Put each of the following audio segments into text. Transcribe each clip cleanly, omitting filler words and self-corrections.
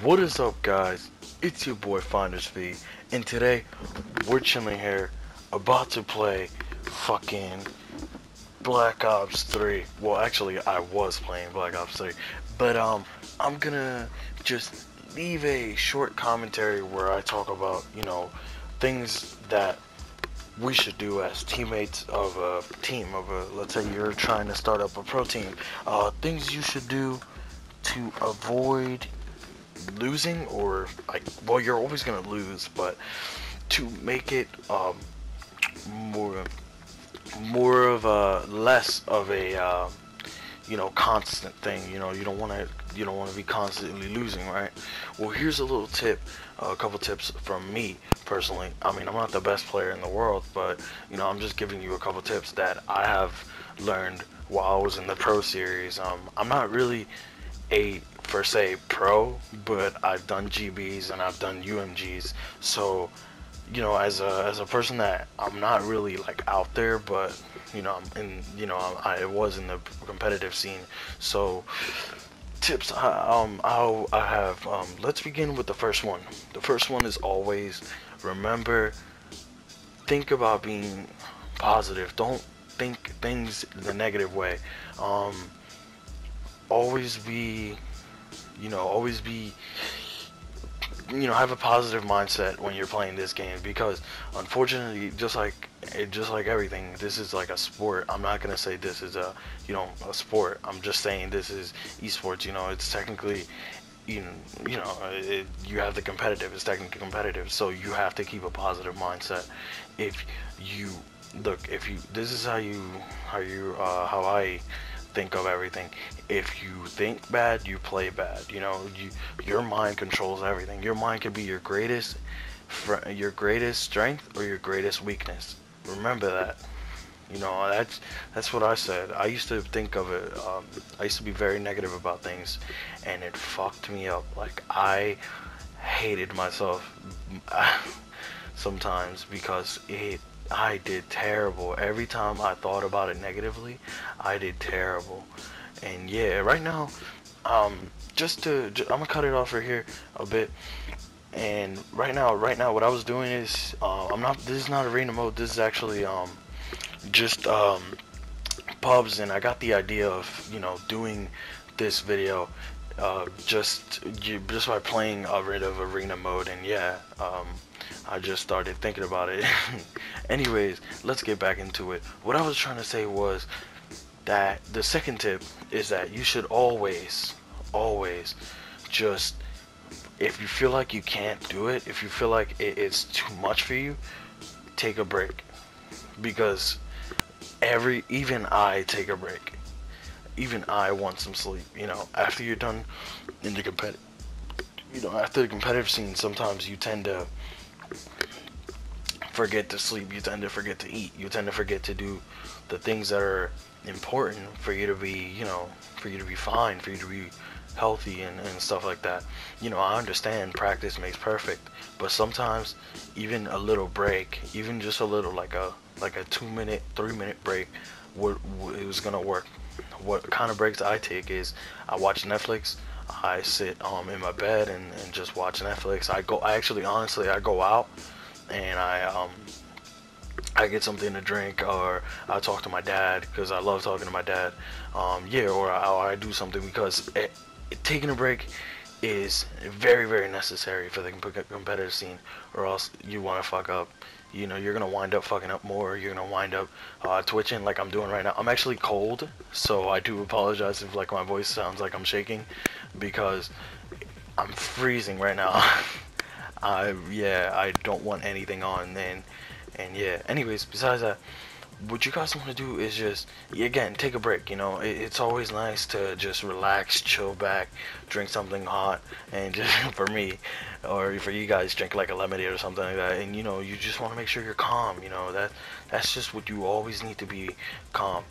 What is up, guys? It's your boy Finders V, and today we're chilling here, about to play fucking Black Ops 3. Well, actually, I was playing Black Ops 3, but I'm gonna just leave a short commentary where I talk about things that we should do as teammates of a team of a. Let's say you're trying to start up a pro team. Things you should do to avoid losing, or like, well, you're always gonna lose, but to make it more more of a less of a constant thing. You don't want to be constantly losing, right? Well, here's a little tip, a couple tips from me personally. I mean, I'm not the best player in the world, but I'm just giving you a couple tips that I have learned while I was in the pro series. I'm not really a per se pro, but I've done GBs and I've done UMGs. So, as a person that I'm not really like out there, but I'm in, I was in the competitive scene. So tips I have, let's begin with the first one. The first one is always remember, think about being positive. Don't think things the negative way. Um, always be always be have a positive mindset when you're playing this game, because unfortunately, just like everything, this is like a sport. I'm not gonna say this is a sport. I'm just saying this is esports. It's technically, you have the competitive. It's technically competitive, so you have to keep a positive mindset. If you look, if you this is how I think of everything. If you think bad, you play bad. Your mind controls everything. Your mind can be your greatest strength or your greatest weakness. Remember that. That's what I said. I used to think of it. I used to be very negative about things, and it fucked me up. Like, I hated myself sometimes, because I did terrible. Every time I thought about it negatively, I did terrible. And yeah, right now, I'm gonna cut it off right here a bit. And right now, what I was doing is, I'm not. This is not arena mode. This is actually just pubs, and I got the idea of doing this video just by playing rid of arena mode. And yeah, I just started thinking about it. Anyways, let's get back into it. What I was trying to say was that the second tip is that you should always just, if you feel like you can't do it, if you feel like it's too much for you, take a break. Because even I take a break. Even I want some sleep. After you're done in the after the competitive scene, sometimes you tend to forget to sleep. You tend to forget to eat. You tend to forget to do the things that are important for you to be, for you to be fine, for you to be healthy, and stuff like that. I understand practice makes perfect, but sometimes even a little break, even just a little, like a 2 minute, 3 minute break, it was gonna work. What kind of breaks I take is, I watch Netflix. I sit in my bed and just watch Netflix. I actually, honestly, I go out and I get something to drink, or I talk to my dad, because I love talking to my dad. Yeah, or I do something, because taking a break is very, very necessary for the competitive scene, or else you want to fuck up. You're gonna wind up fucking up more. You're gonna wind up twitching like I'm doing right now. I'm actually cold, so I do apologize if like my voice sounds like I'm shaking, because I'm freezing right now. I don't want anything on. And yeah, anyways, besides that, what you guys want to do is just, again, take a break. It's always nice to just relax, chill back, drink something hot, and just for me, or for you guys, drink like a lemonade or something like that. And you just want to make sure you're calm. That's just what you always need to be, calm.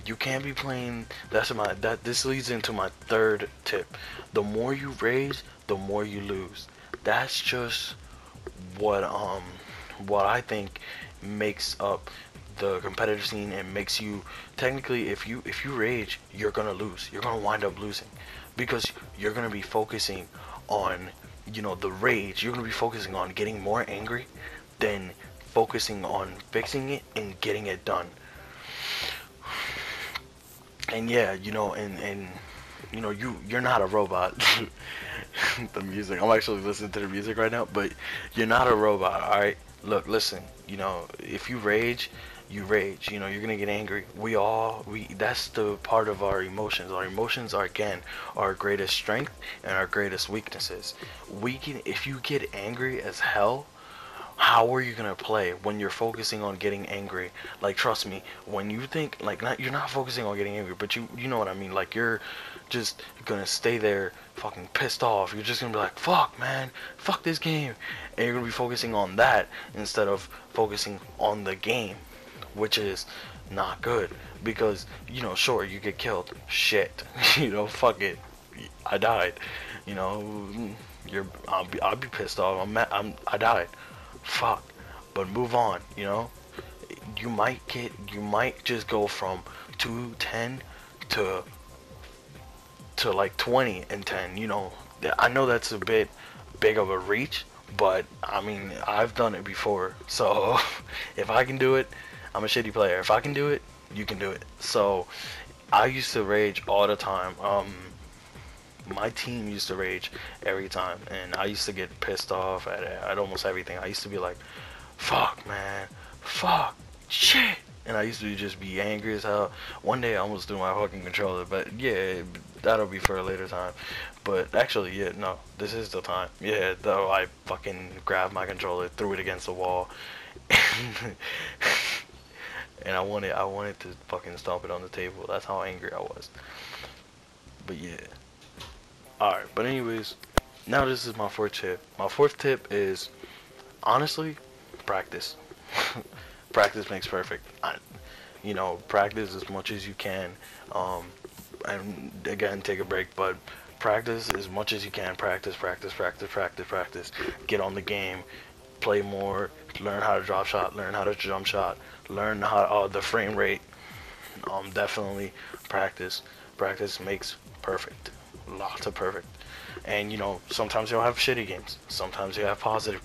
You can't be playing. This leads into my third tip. The more you raise, the more you lose. That's just what what I think makes up the competitive scene, and makes you, technically, if you rage, you're gonna lose. You're gonna wind up losing because you're gonna be focusing on, you know, the rage. You're gonna be focusing on getting more angry than focusing on fixing it and getting it done. And yeah, you know, and you know, you're not a robot. The music, I'm actually listening to the music right now, but you're not a robot. All right, look, listen, you know, if you rage, you rage, you know, you're gonna get angry. We that's the part of our emotions. Our emotions are, again, our greatest strength and our greatest weaknesses. We can, if you get angry as hell, how are you gonna play when you're focusing on getting angry? Like, trust me, when you think, like, not, you're not focusing on getting angry, but you know what I mean. Like, you're just gonna stay there fucking pissed off. You're just gonna be like, fuck, man, fuck this game, and you're gonna be focusing on that instead of focusing on the game, which is not good. Because, you know, sure, you get killed, shit, you know, fuck it, I died, you know, I'll be pissed off. I died. Fuck. But move on, you know? You might just go from 210 to like 20 and 10, you know? I know that's a bit big of a reach, but I mean, I've done it before. So, if I can do it, I'm a shitty player. If I can do it, you can do it. So, I used to rage all the time. My team used to rage every time, and I used to get pissed off at almost everything. I used to be like, fuck, man, fuck, shit, and I used to just be angry as hell. One day I almost threw my fucking controller, but yeah, that'll be for a later time. But actually, yeah, no, this is the time. Yeah, though, I fucking grabbed my controller, threw it against the wall, and I wanted to fucking stomp it on the table. That's how angry I was. But yeah. Alright, but anyways, now this is my fourth tip. My fourth tip is, honestly, practice. Practice makes perfect. You know, practice as much as you can. And again, take a break, but practice as much as you can. Practice, practice, practice, practice, practice. Get on the game, play more, learn how to drop shot, learn how to jump shot, learn how the frame rate. Definitely practice. Practice makes perfect. Lots of perfect. And you know, sometimes you'll have shitty games, sometimes you have positive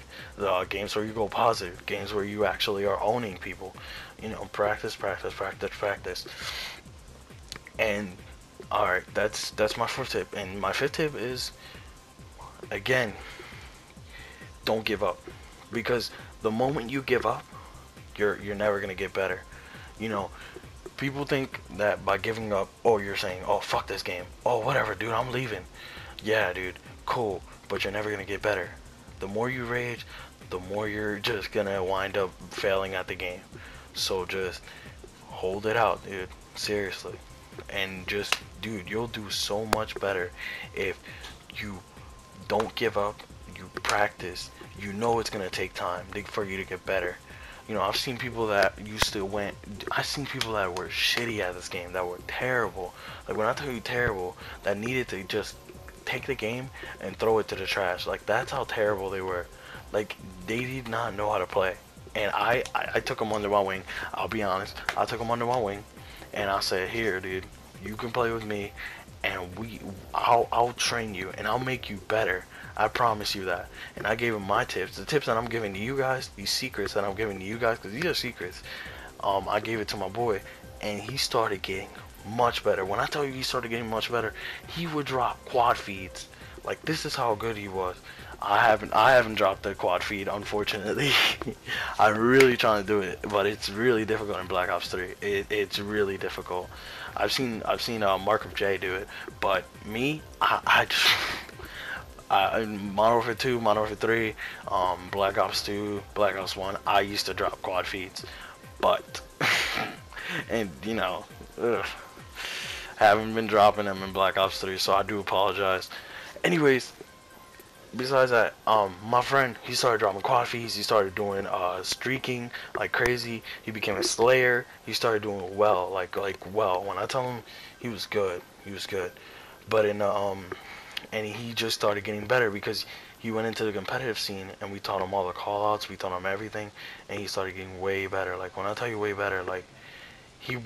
games where you go positive, games where you actually are owning people. You know, practice, practice, practice, practice. And alright, that's my fourth tip. And my fifth tip is, again, don't give up. Because the moment you give up, you're never gonna get better. You know, people think that by giving up, oh, you're saying, oh, fuck this game, oh, whatever, dude, I'm leaving. Yeah, dude, cool, but you're never gonna get better. The more you rage, the more you're just gonna wind up failing at the game. So just hold it out, dude, seriously. And just, dude, you'll do so much better if you don't give up, you practice. You know it's gonna take time for you to get better. You know, I've seen people that I've seen people that were shitty at this game, that were terrible. Like, when I tell you terrible, that needed to just take the game and throw it to the trash. Like, that's how terrible they were. Like, they did not know how to play. And I took them under my wing. I'll be honest. I took them under my wing, and I said, here, dude, you can play with me, and I'll train you, and I'll make you better. I promise you that. And I gave him my tips. The tips that I'm giving to you guys, these secrets that I'm giving to you guys, because these are secrets. I gave it to my boy, and he started getting much better. When I tell you he started getting much better, he would drop quad feeds. Like, this is how good he was. I haven't dropped the quad feed, unfortunately. I'm really trying to do it, but it's really difficult in Black Ops 3. It's really difficult. I've seen Mark of J do it, but me, I just Modern Warfare 2, Modern Warfare 3, Black Ops 2, Black Ops 1, I used to drop quad feeds, but, and you know, haven't been dropping them in Black Ops 3, so I do apologize. Anyways, besides that, my friend, he started dropping quad feeds, he started doing streaking like crazy, he became a slayer, he started doing well, like well. When I tell him, he was good, but in and he just started getting better because he went into the competitive scene, and we taught him all the call outs, we taught him everything, and he started getting way better. Like, when I tell you way better, like, he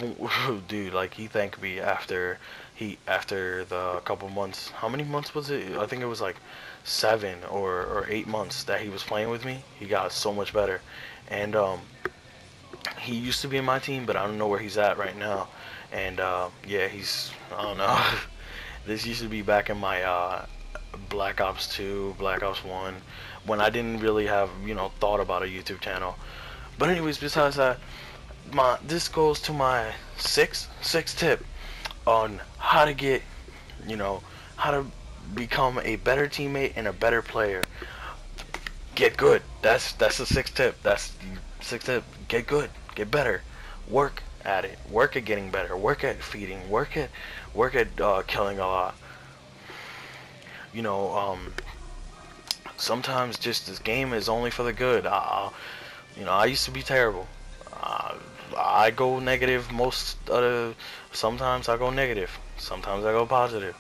dude, like, he thanked me after the couple months. How many months was it? I think it was like 7 or 8 months that he was playing with me. He got so much better. And he used to be in my team, but I don't know where he's at right now. And yeah, he's, I don't know. This used to be back in my Black Ops 2, Black Ops 1, when I didn't really have, thought about a YouTube channel. But anyways, besides that, this goes to my sixth tip on how to get, how to become a better teammate and a better player. Get good. That's the sixth tip. That's the sixth tip. Get good. Get better. Work at it. Work at getting better. Work at feeding. Work at killing a lot. Sometimes just this game is only for the good. I used to be terrible. I go negative sometimes I go negative. Sometimes I go positive.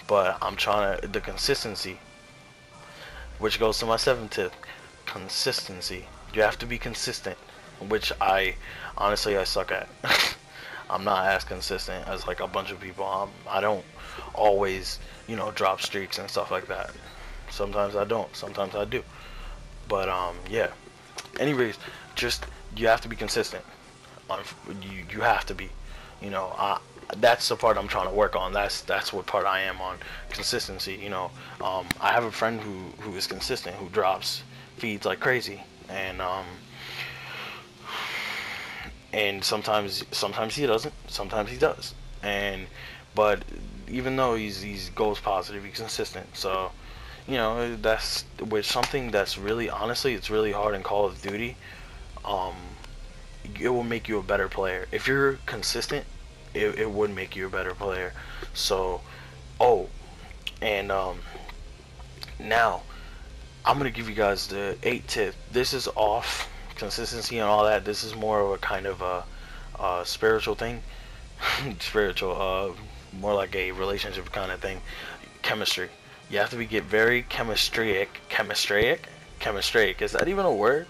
But I'm trying to, the consistency, which goes to my seventh tip, consistency. You have to be consistent, which honestly I suck at. I'm not as consistent as like a bunch of people. I don't always, drop streaks and stuff like that. Sometimes I don't, sometimes I do. But yeah. Anyways, just, you have to be consistent. You have to be. That's the part I'm trying to work on. That's what part I am on, consistency. I have a friend who is consistent, who drops feeds like crazy, and sometimes he doesn't, sometimes he does, but even though he's goes positive, he's consistent. So that's with something that's really, honestly, it's really hard in Call of Duty. It will make you a better player if you're consistent. It would make you a better player. So, and now I'm gonna give you guys the 8th tip. This is off consistency and all that. This is more of a kind of a spiritual thing. Spiritual, more like a relationship kind of thing. Chemistry. You have to get very chemistry-ic. Is that even a word?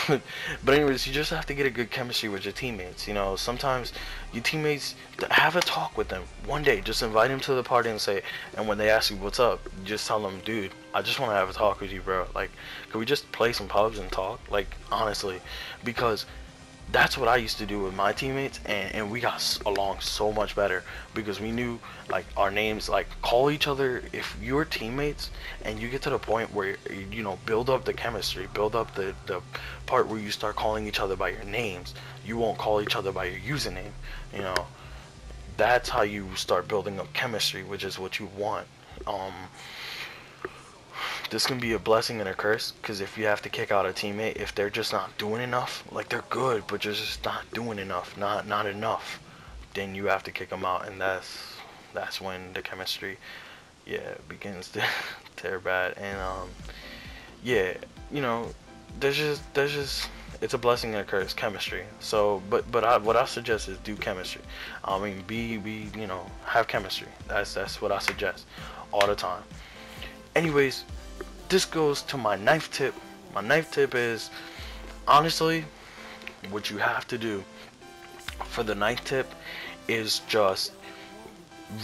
But anyways, you just have to get a good chemistry with your teammates. Sometimes your teammates, have a talk with them one day. Just invite them to the party and when they ask you what's up, you just tell them, dude, I just want to have a talk with you, bro. Like, could we just play some pubs and talk? Like, honestly, because that's what I used to do with my teammates, and we got along so much better because we knew, like, our names. Like, call each other. If you're teammates and you get to the point where build up the chemistry, build up the part where you start calling each other by your names. You won't call each other by your username. That's how you start building up chemistry, which is what you want. This can be a blessing and a curse, because if you have to kick out a teammate, if they're just not doing enough, like, they're good but they're just not doing enough, not enough, then you have to kick them out, and that's when the chemistry, begins to tear bad. And yeah, there's just it's a blessing and a curse, chemistry. So but what I suggest is do chemistry. I mean, have chemistry. That's what I suggest all the time. Anyways, this goes to my 9th tip. My 9th tip is, honestly, what you have to do for the 9th tip is just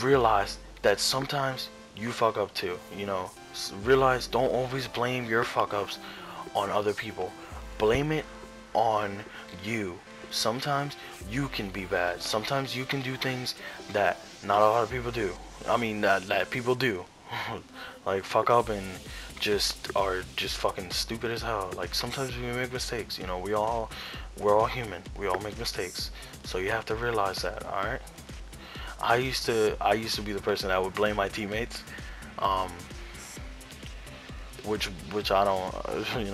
realize that sometimes you fuck up too. Realize, don't always blame your fuck ups on other people. Blame it on you. Sometimes you can be bad. Sometimes you can do things that not a lot of people do. I mean, that people do. Like, fuck up and are just fucking stupid as hell. Like, sometimes we make mistakes. We're all human. We all make mistakes. So you have to realize that. All right. I used to be the person that would blame my teammates, which I don't.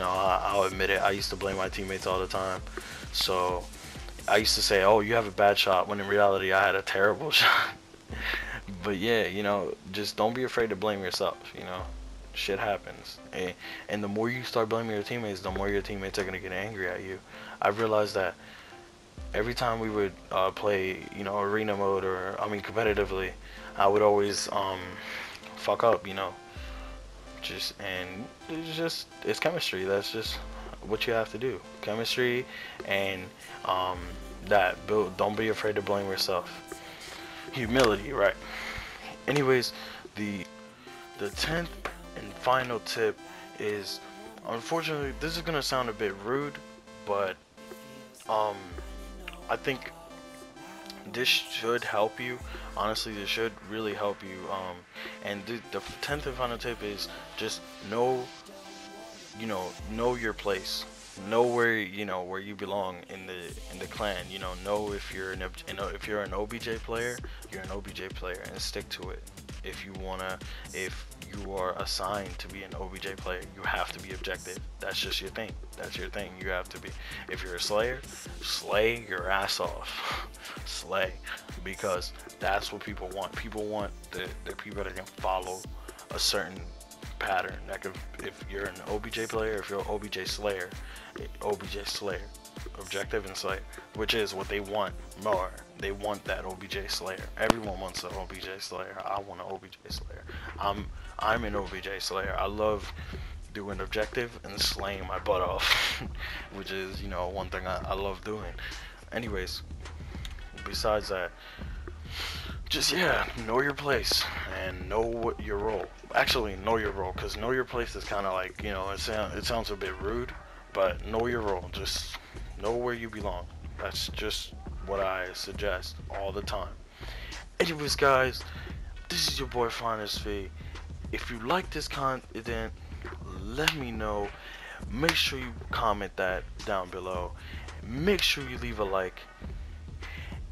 I'll admit it. I used to blame my teammates all the time. So I used to say, "Oh, you have a bad shot," when in reality I had a terrible shot. But yeah, just don't be afraid to blame yourself. Shit happens, and the more you start blaming your teammates, the more your teammates are gonna get angry at you. I realized that every time we would play, arena mode, or competitively, I would always fuck up, And it's chemistry. That's just what you have to do. Chemistry, and don't be afraid to blame yourself. Humility, right? Anyways, the 10th and final tip is, unfortunately, this is gonna sound a bit rude, but I think this should help you. Honestly, this should really help you. And the 10th and final tip is just know your place. Know where where you belong in the clan. Know if you're if you're an OBJ player, you're an OBJ player, and stick to it. If you are assigned to be an OBJ player, you have to be objective. That's just your thing. That's your thing. You have to be. If you're a slayer, slay your ass off. Slay, because that's what people want. People want the people that can follow a certain pattern. Like if you're an OBJ player, if you're an OBJ slayer, objective and slay, which is what they want more. They want that OBJ slayer. Everyone wants an OBJ slayer. I want an OBJ slayer. I'm an OBJ slayer. I love doing objective and slaying my butt off, which is one thing I love doing. Anyways, besides that, just know your place and know what your role. Actually, know your role, because know your place is kind of like, it sounds a bit rude, but know your role. Just know where you belong. That's just what I suggest all the time. Anyways, guys, this is your boy Finest V. If you like this content, let me know. Make sure you comment that down below. Make sure you leave a like.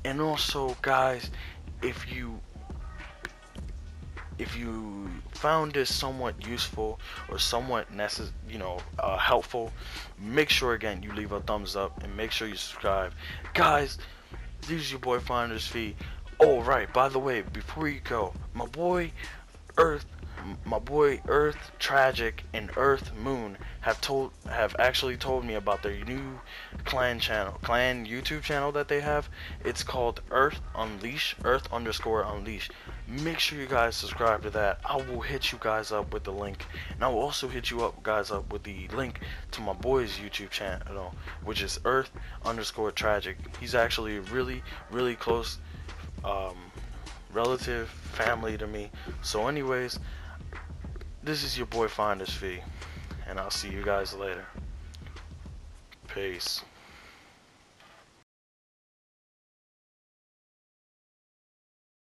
And also, guys, if you found this somewhat useful or somewhat helpful, make sure again you leave a thumbs up and make sure you subscribe. Guys, this is your boy Finder's Fee. Oh right, by the way, before you go, my boy Earth, Tragic, and Earth Moon have actually told me about their new clan YouTube channel that they have. It's called Earth _Unleash. Make sure you guys subscribe to that. I will hit you guys up with the link, and I will also hit you guys up with the link to my boy's YouTube channel, which is Earth _Tragic. He's actually really close relative family to me. So anyways, this is your boy Finder's Fee, and I'll see you guys later. Peace.